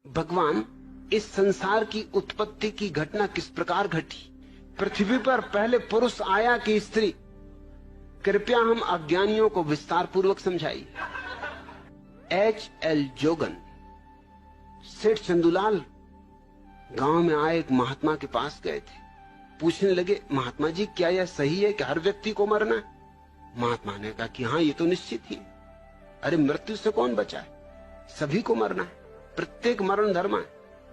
भगवान, इस संसार की उत्पत्ति की घटना किस प्रकार घटी? पृथ्वी पर पहले पुरुष आया कि स्त्री? कृपया हम अज्ञानियों को विस्तार पूर्वक समझाइए। H.L. जोगन, सेठ चंदूलाल गांव में आए एक महात्मा के पास गए थे। पूछने लगे, महात्मा जी क्या यह सही है कि हर व्यक्ति को मरना है? महात्मा ने कहा कि हाँ, ये तो निश्चित ही। अरे मृत्यु से कौन बचा है? सभी को मरना है, प्रत्येक मरण धर्म है।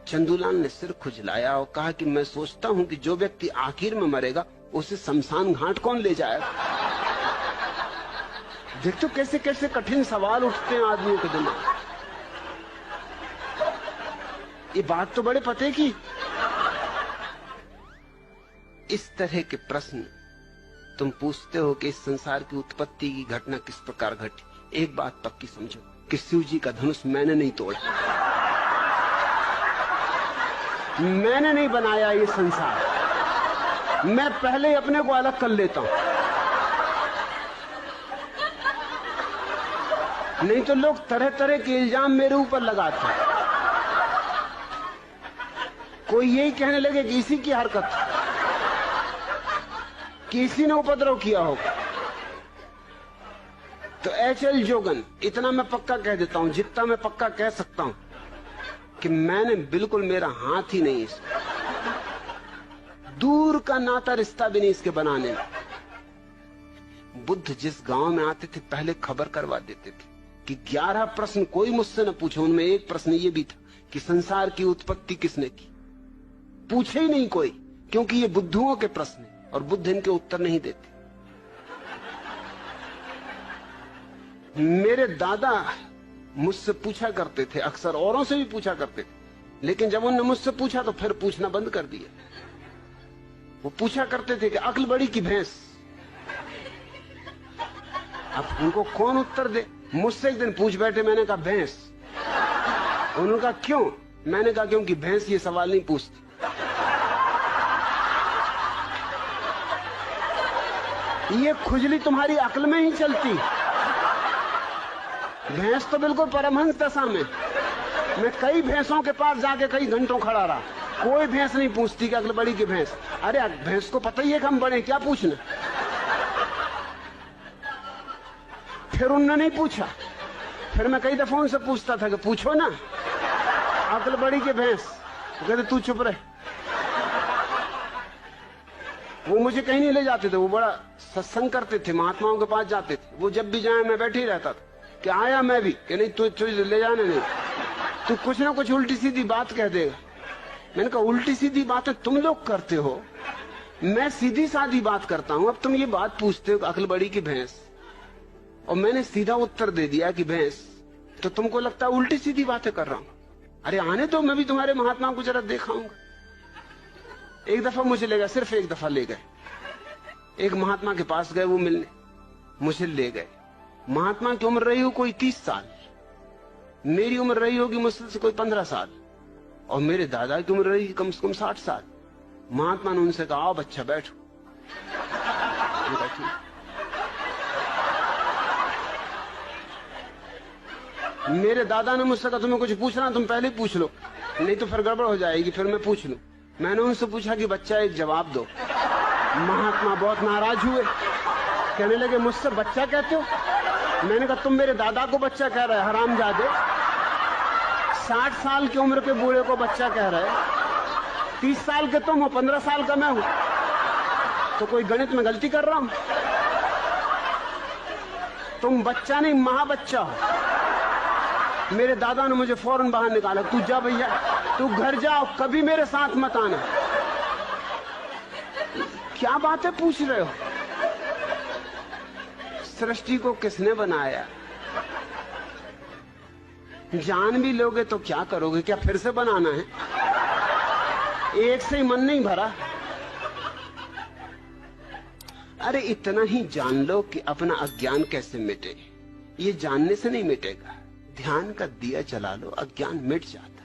चंदूलाल ने सिर खुजलाया और कहा कि मैं सोचता हूं कि जो व्यक्ति आखिर में मरेगा उसे शमशान घाट कौन ले जाएगा? देखो कैसे कैसे कठिन सवाल उठते हैं आदमियों के दिमाग। ये बात तो बड़े पते की। इस तरह के प्रश्न तुम पूछते हो कि इस संसार की उत्पत्ति की घटना किस प्रकार घटी। एक बात पक्की समझो कि शिव जी का धनुष मैंने नहीं तोड़ा, मैंने नहीं बनाया ये संसार। मैं पहले ही अपने को अलग कर लेता हूं, नहीं तो लोग तरह तरह के इल्जाम मेरे ऊपर लगाते हैं। कोई यही कहने लगे कि इसी की हरकत, कि इसी ने उपद्रव किया होगा। तो H.L. जोगन, इतना मैं पक्का कह देता हूं, जितना मैं पक्का कह सकता हूं कि मैंने बिल्कुल, मेरा हाथ ही नहीं इसमें, दूर का नाता रिश्ता भी नहीं इसके बनाने में। बुद्ध जिस गांव में आते थे पहले खबर करवा देते थे कि 11 प्रश्न कोई मुझसे न पूछे। उनमें एक प्रश्न ये भी था कि संसार की उत्पत्ति किसने की? पूछे ही नहीं कोई, क्योंकि ये बुद्धुओं के प्रश्न हैं और बुद्ध इनके उत्तर नहीं देते। मेरे दादा मुझसे पूछा करते थे, अक्सर औरों से भी पूछा करते थे, लेकिन जब उन्होंने मुझसे पूछा तो फिर पूछना बंद कर दिया। वो पूछा करते थे कि अक्ल बड़ी की भैंस। अब उनको कौन उत्तर दे? मुझसे एक दिन पूछ बैठे, मैंने कहा भैंस। उन्होंने कहा क्यों? मैंने कहा क्योंकि भैंस ये सवाल नहीं पूछती। ये खुजली तुम्हारी अक्ल में ही चलती। भैंस तो बिल्कुल परमहंस दशा में। मैं कई भैंसों के पास जाके कई घंटों खड़ा रहा, कोई भैंस नहीं पूछती कि अक्ल बड़ी की भैंस। अरे भैंस को पता ही है कि हम बड़े, क्या पूछना? फिर उन्होंने नहीं पूछा। फिर मैं कई दफा उनसे पूछता था कि पूछो ना, अक्ल बड़ी की भैंस। कहते तू चुप रहे। वो मुझे कहीं नहीं ले जाते थे, वो बड़ा सत्संग करते थे, महात्माओं के पास जाते थे। वो जब भी जाए मैं बैठे ही रहता था कि आया मैं भी, कि नहीं तू ले जाने नहीं, तू कुछ ना कुछ उल्टी सीधी बात कह देगा। मैंने कहा उल्टी सीधी बातें तुम लोग करते हो, मैं सीधी सादी बात करता हूं। अब तुम ये बात पूछते हो अक्ल बड़ी की भैंस, और मैंने सीधा उत्तर दे दिया कि भैंस, तो तुमको लगता है उल्टी सीधी बातें कर रहा हूं। अरे आने तो, मैं भी तुम्हारे महात्मा को जरा दिखाऊंगा। एक दफा मुझे ले गए, सिर्फ एक दफा ले गए। एक महात्मा के पास गए वो मिलने, मुझे ले गए। महात्मा की उम्र रही हो कोई 30 साल, मेरी उम्र रही होगी मुश्किल से कोई 15 साल, और मेरे दादा की उम्र रही कम से कम 60 साल। महात्मा ने उनसे कहा आओ बच्चा बैठो। मेरे दादा ने मुझसे कहा तुम्हें कुछ पूछना तुम पहले पूछ लो, नहीं तो फिर गड़बड़ हो जाएगी, फिर मैं पूछ लूं। मैंने उनसे पूछा कि बच्चा एक जवाब दो। महात्मा बहुत नाराज हुए, कहने लगे मुझसे बच्चा कहते हो? मैंने कहा तुम मेरे दादा को बच्चा कह रहे हरामजादे, 60 साल की उम्र के बूढ़े को बच्चा कह रहे, 30 साल के तुम हो, 15 साल का मैं हूं, तो कोई गणित में गलती कर रहा हूं? तुम बच्चा नहीं महाबच्चा हो। मेरे दादा ने मुझे फौरन बाहर निकाला, तू जा भैया, तू घर जाओ, कभी मेरे साथ मत आना। क्या बातें पूछ रहे हो? सृष्टि को किसने बनाया? जान भी लोगे तो क्या करोगे? क्या फिर से बनाना है? एक से ही मन नहीं भरा। अरे इतना ही जान लो कि अपना अज्ञान कैसे मिटे। ये जानने से नहीं मिटेगा, ध्यान का दिया जला लो, अज्ञान मिट जाता।